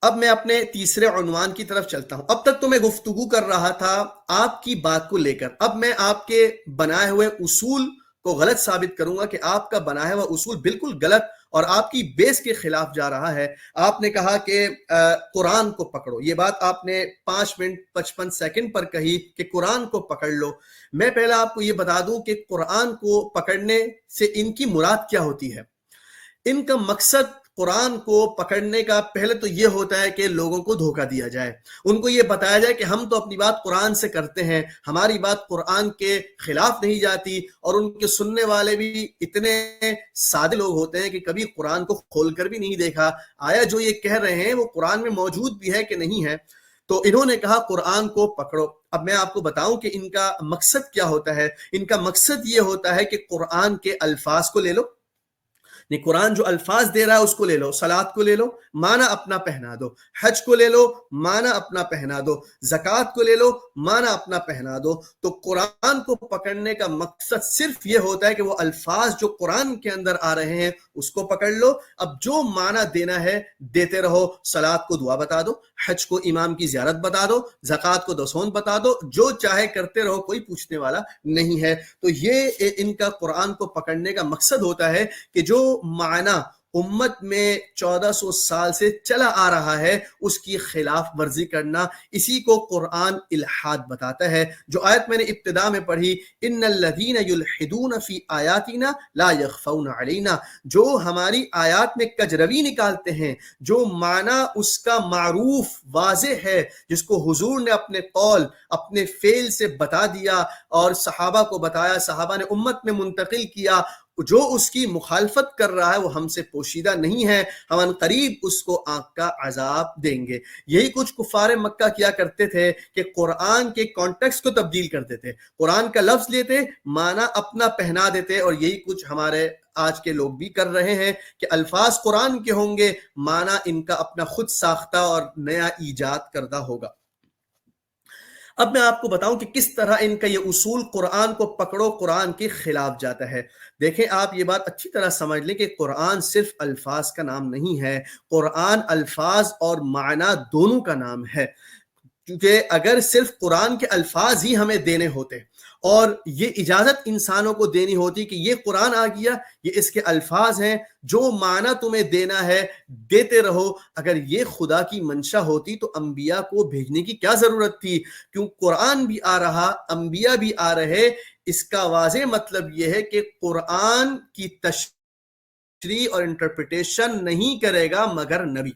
اب میں اپنے تیسرے عنوان کی طرف چلتا ہوں۔ اب تک تو میں گفتگو کر رہا تھا آپ کی بات کو لے کر، اب میں آپ کے بنائے ہوئے اصول کو غلط ثابت کروں گا کہ آپ کا بنایا ہوا اصول بالکل غلط اور آپ کی بیس کے خلاف جا رہا ہے۔ آپ نے کہا کہ قرآن کو پکڑو، یہ بات آپ نے 5 منٹ 55 سیکنڈ پر کہی کہ قرآن کو پکڑ لو۔ میں پہلے آپ کو یہ بتا دوں کہ قرآن کو پکڑنے سے ان کی مراد کیا ہوتی ہے۔ ان کا مقصد قرآن کو پکڑنے کا پہلے تو یہ ہوتا ہے کہ لوگوں کو دھوکہ دیا جائے، ان کو یہ بتایا جائے کہ ہم تو اپنی بات قرآن سے کرتے ہیں، ہماری بات قرآن کے خلاف نہیں جاتی، اور ان کے سننے والے بھی اتنے سادے لوگ ہوتے ہیں کہ کبھی قرآن کو کھول کر بھی نہیں دیکھا، آیا جو یہ کہہ رہے ہیں وہ قرآن میں موجود بھی ہے کہ نہیں ہے۔ تو انہوں نے کہا قرآن کو پکڑو۔ اب میں آپ کو بتاؤں کہ ان کا مقصد کیا ہوتا ہے۔ ان کا مقصد یہ ہوتا ہے کہ قرآن کے الفاظ کو لے لو، نہیں قرآن جو الفاظ دے رہا ہے اس کو لے لو، صلاۃ کو لے لو، معنی اپنا پہنا دو، حج کو لے لو، معنی اپنا پہنا دو، زکوٰۃ کو لے لو، معنی اپنا پہنا دو۔ تو قرآن کو پکڑنے کا مقصد صرف یہ ہوتا ہے کہ وہ الفاظ جو قرآن کے اندر آ رہے ہیں اس کو پکڑ لو، اب جو معنی دینا ہے دیتے رہو، صلاۃ کو دعا بتا دو، حج کو امام کی زیارت بتا دو، زکوٰۃ کو دسون بتا دو، جو چاہے کرتے رہو، کوئی پوچھنے والا نہیں ہے۔ تو یہ ان کا قرآن کو پکڑنے کا مقصد ہوتا ہے کہ جو معنی امت میں 1400 سال سے چلا آ رہا ہے اس کی خلاف ورزی کرنا، اسی کو قرآن الحاد بتاتا ہے۔ جو آیت میں نے ابتدا میں پڑھی، ان الذین یلحدون فی آیاتنا لا یخفون علینا، جو ہماری آیات میں کجروی نکالتے ہیں، جو معنی اس کا معروف واضح ہے، جس کو حضور نے اپنے قول اپنے فعل سے بتا دیا اور صحابہ کو بتایا، صحابہ نے امت میں منتقل کیا، جو اس کی مخالفت کر رہا ہے وہ ہم سے پوشیدہ نہیں ہے، ہم ان قریب اس کو آنکھ کا عذاب دیں گے۔ یہی کچھ کفار مکہ کیا کرتے تھے کہ قرآن کے کانٹیکسٹ کو تبدیل کر دیتے، قرآن کا لفظ لیتے، معنی اپنا پہنا دیتے، اور یہی کچھ ہمارے آج کے لوگ بھی کر رہے ہیں کہ الفاظ قرآن کے ہوں گے، معنی ان کا اپنا خود ساختہ اور نیا ایجاد کردہ ہوگا۔ اب میں آپ کو بتاؤں کہ کس طرح ان کا یہ اصول قرآن کو پکڑو قرآن کے خلاف جاتا ہے۔ دیکھیں آپ یہ بات اچھی طرح سمجھ لیں کہ قرآن صرف الفاظ کا نام نہیں ہے، قرآن الفاظ اور معنی دونوں کا نام ہے، کیونکہ اگر صرف قرآن کے الفاظ ہی ہمیں دینے ہوتے اور یہ اجازت انسانوں کو دینی ہوتی کہ یہ قرآن آ گیا، یہ اس کے الفاظ ہیں، جو معنی تمہیں دینا ہے دیتے رہو، اگر یہ خدا کی منشا ہوتی تو انبیاء کو بھیجنے کی کیا ضرورت تھی؟ کیوں قرآن بھی آ رہا، انبیاء بھی آ رہے۔ اس کا واضح مطلب یہ ہے کہ قرآن کی تشریح اور انٹرپریٹیشن نہیں کرے گا مگر نبی،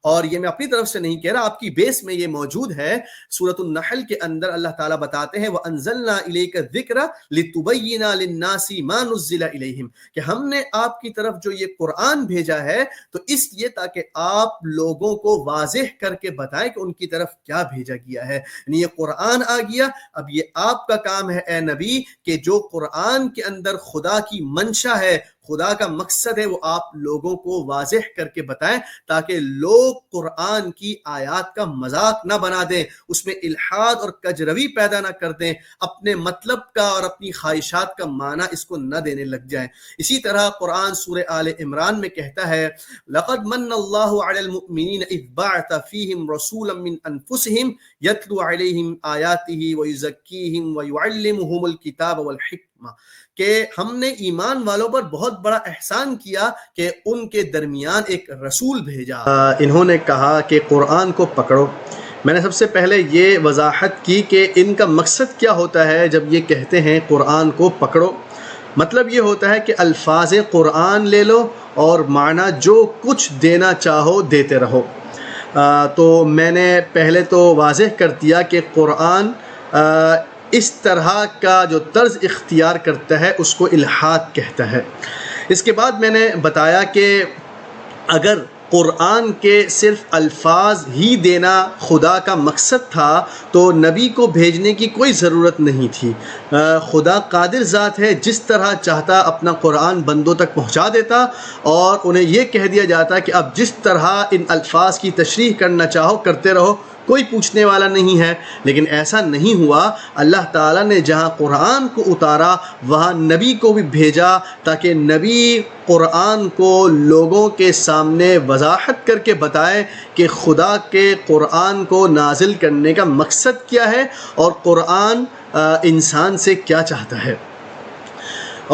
اور یہ میں اپنی طرف سے نہیں کہہ رہا، آپ کی بیس میں یہ موجود ہے۔ سورۃ النحل کے اندر اللہ تعالیٰ بتاتے ہیں وَأَنزَلْنَا إِلَيْكَ الذِّكْرَ لِتُبَيِّنَ لِلنَّاسِ مَا نُزِّلَ إِلَيْهِمْ، کہ ہم نے آپ کی طرف جو یہ قرآن بھیجا ہے تو اس لیے تاکہ آپ لوگوں کو واضح کر کے بتائیں کہ ان کی طرف کیا بھیجا گیا ہے، یعنی یہ قرآن آ گیا، اب یہ آپ کا کام ہے اے نبی کہ جو قرآن کے اندر خدا کی منشا ہے، خدا کا مقصد ہے، وہ آپ لوگوں کو واضح کر کے بتائیں تاکہ لوگ قرآن کی آیات کا مذاق نہ بنا دیں، اس میں الحاد اور کجروی پیدا نہ کر دیں، اپنے مطلب کا اور اپنی خواہشات کا معنی اس کو نہ دینے لگ جائیں۔ اسی طرح قرآن سورہ آل عمران میں کہتا ہے لَقَدْ مَنَّ اللَّهُ عَلَى الْمُؤْمِنِينَ إِذْ بَعَثَ فِيهِمْ رَسُولًا مِّنْ أَنفُسِهِمْ يَتْلُو عَلَيْهِمْ آيَاتِهِ وَيُزَكِّيهِمْ وَيُعَلِّمُهُمُ الْكِتَابَ وَالْحِكْمَةَ، کہ ہم نے ایمان والوں پر بہت بڑا احسان کیا کہ ان کے درمیان ایک رسول بھیجا۔ انہوں نے کہا کہ قرآن کو پکڑو۔ میں نے سب سے پہلے یہ وضاحت کی کہ ان کا مقصد کیا ہوتا ہے جب یہ کہتے ہیں قرآن کو پکڑو۔ مطلب یہ ہوتا ہے کہ الفاظ قرآن لے لو اور معنی جو کچھ دینا چاہو دیتے رہو۔ تو میں نے پہلے تو واضح کر دیا کہ قرآن اس طرح کا جو طرز اختیار کرتا ہے اس کو الحاد کہتا ہے۔ اس کے بعد میں نے بتایا کہ اگر قرآن کے صرف الفاظ ہی دینا خدا کا مقصد تھا تو نبی کو بھیجنے کی کوئی ضرورت نہیں تھی۔ خدا قادر ذات ہے، جس طرح چاہتا اپنا قرآن بندوں تک پہنچا دیتا اور انہیں یہ کہہ دیا جاتا کہ اب جس طرح ان الفاظ کی تشریح کرنا چاہو کرتے رہو، کوئی پوچھنے والا نہیں ہے۔ لیکن ایسا نہیں ہوا، اللہ تعالیٰ نے جہاں قرآن کو اتارا وہاں نبی کو بھی بھیجا تاکہ نبی قرآن کو لوگوں کے سامنے وضاحت کر کے بتائے کہ خدا کے قرآن کو نازل کرنے کا مقصد کیا ہے اور قرآن انسان سے کیا چاہتا ہے۔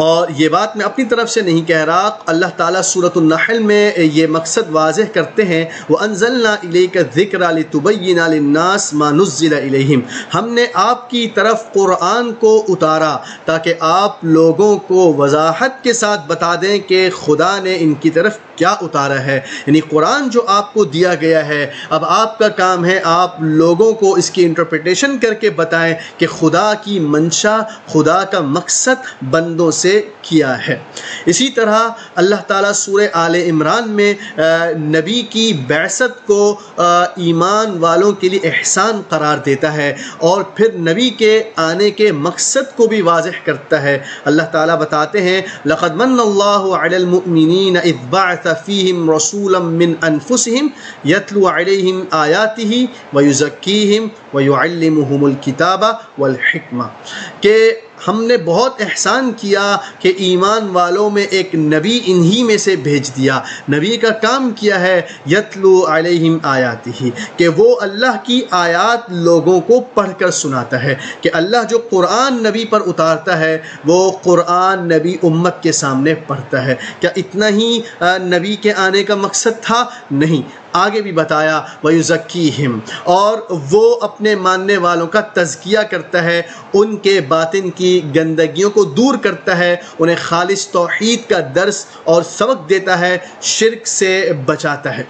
اور یہ بات میں اپنی طرف سے نہیں کہہ رہا، اللہ تعالیٰ سورۃ النحل میں یہ مقصد واضح کرتے ہیں، وَأَنزَلْنَا إِلَيْكَ الذِّكْرَ لِتُبَيِّنَ لِلنَّاسِ مَا نُزِّلَ إِلَيْهِمْ، ہم نے آپ کی طرف قرآن کو اتارا تاکہ آپ لوگوں کو وضاحت کے ساتھ بتا دیں کہ خدا نے ان کی طرف کیا اتارا ہے۔ یعنی قرآن جو آپ کو دیا گیا ہے، اب آپ کا کام ہے آپ لوگوں کو اس کی انٹرپریٹیشن کر کے بتائیں کہ خدا کی منشا، خدا کا مقصد بندوں سے کیا ہے۔ اسی طرح اللہ تعالیٰ سورہ آل عمران میں نبی کی بعثت کو ایمان والوں کے لیے احسان قرار دیتا ہے اور پھر نبی کے آنے کے مقصد کو بھی واضح کرتا ہے۔ اللہ تعالیٰ بتاتے ہیں لَقَدْ مَنَّ اللَّهُ عَلَى الْمُؤْمِنِينَ إِذْ بَعَثَ فِيهِمْ رَسُولًا مِّنْ أَنفُسِهِمْ يَتْلُو عَلَيْهِمْ آيَاتِهِ وَيُزَكِّيهِمْ وَيُعَلِّمُهُمُ الْكِتَابَ وَالْحِكْمَةَ کہ ہم نے بہت احسان کیا کہ ایمان والوں میں ایک نبی انہی میں سے بھیج دیا۔ نبی کا کام کیا ہے یتلو علیہم آیاتہ، کہ وہ اللہ کی آیات لوگوں کو پڑھ کر سناتا ہے، کہ اللہ جو قرآن نبی پر اتارتا ہے وہ قرآن نبی امت کے سامنے پڑھتا ہے۔ کیا اتنا ہی نبی کے آنے کا مقصد تھا؟ نہیں، آگے بھی بتایا وَيُزَكِّيهِمْ، اور وہ اپنے ماننے والوں کا تزکیہ کرتا ہے، ان کے باطن کی گندگیوں کو دور کرتا ہے، انہیں خالص توحید کا درس اور سبق دیتا ہے، شرک سے بچاتا ہے۔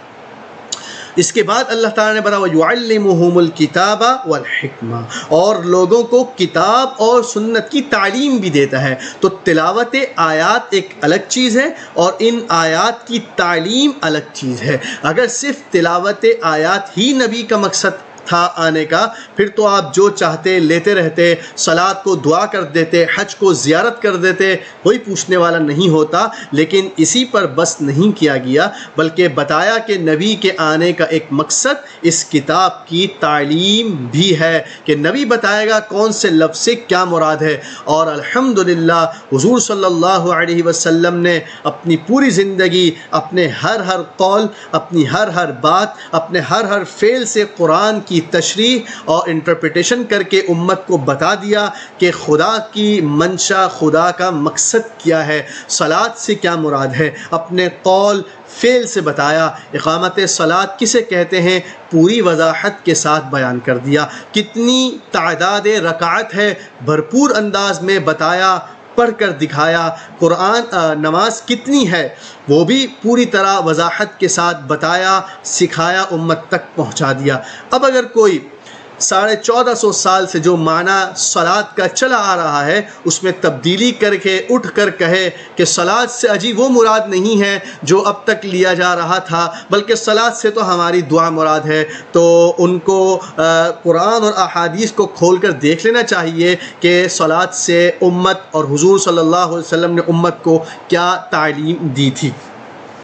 اس کے بعد اللہ تعالیٰ نے بتایا وَيُعَلِّمُهُمُ الْكِتَابَ وَالْحِكْمَةَ، اور لوگوں کو کتاب اور سنت کی تعلیم بھی دیتا ہے۔ تو تلاوت آیات ایک الگ چیز ہے اور ان آیات کی تعلیم الگ چیز ہے۔ اگر صرف تلاوت آیات ہی نبی کا مقصد تھا آنے کا، پھر تو آپ جو چاہتے لیتے رہتے، صلات کو دعا کر دیتے، حج کو زیارت کر دیتے، کوئی پوچھنے والا نہیں ہوتا۔ لیکن اسی پر بس نہیں کیا گیا، بلکہ بتایا کہ نبی کے آنے کا ایک مقصد اس کتاب کی تعلیم بھی ہے، کہ نبی بتائے گا کون سے لفظ سے کیا مراد ہے۔ اور الحمدللہ حضور صلی اللہ علیہ وسلم نے اپنی پوری زندگی، اپنے ہر قول، اپنی ہر بات، اپنے ہر فعل سے قرآن کی تشریح اور انٹرپریٹیشن کر کے امت کو بتا دیا کہ خدا کی منشا، خدا کا مقصد کیا ہے، صلات سے کیا مراد ہے، اپنے قول فعل سے بتایا۔ اقامت صلات کسے کہتے ہیں پوری وضاحت کے ساتھ بیان کر دیا۔ کتنی تعداد رکعت ہے بھرپور انداز میں بتایا، پڑھ کر دکھایا۔ قرآن نماز کتنی ہے وہ بھی پوری طرح وضاحت کے ساتھ بتایا، سکھایا، امت تک پہنچا دیا۔ اب اگر کوئی 1450 سال سے جو معنی صلات کا چلا آ رہا ہے اس میں تبدیلی کر کے اٹھ کر کہے کہ صلات سے اجی وہ مراد نہیں ہے جو اب تک لیا جا رہا تھا، بلکہ صلات سے تو ہماری دعا مراد ہے، تو ان کو قرآن اور احادیث کو کھول کر دیکھ لینا چاہیے کہ صلات سے امت اور حضور صلی اللہ علیہ وسلم نے امت کو کیا تعلیم دی تھی۔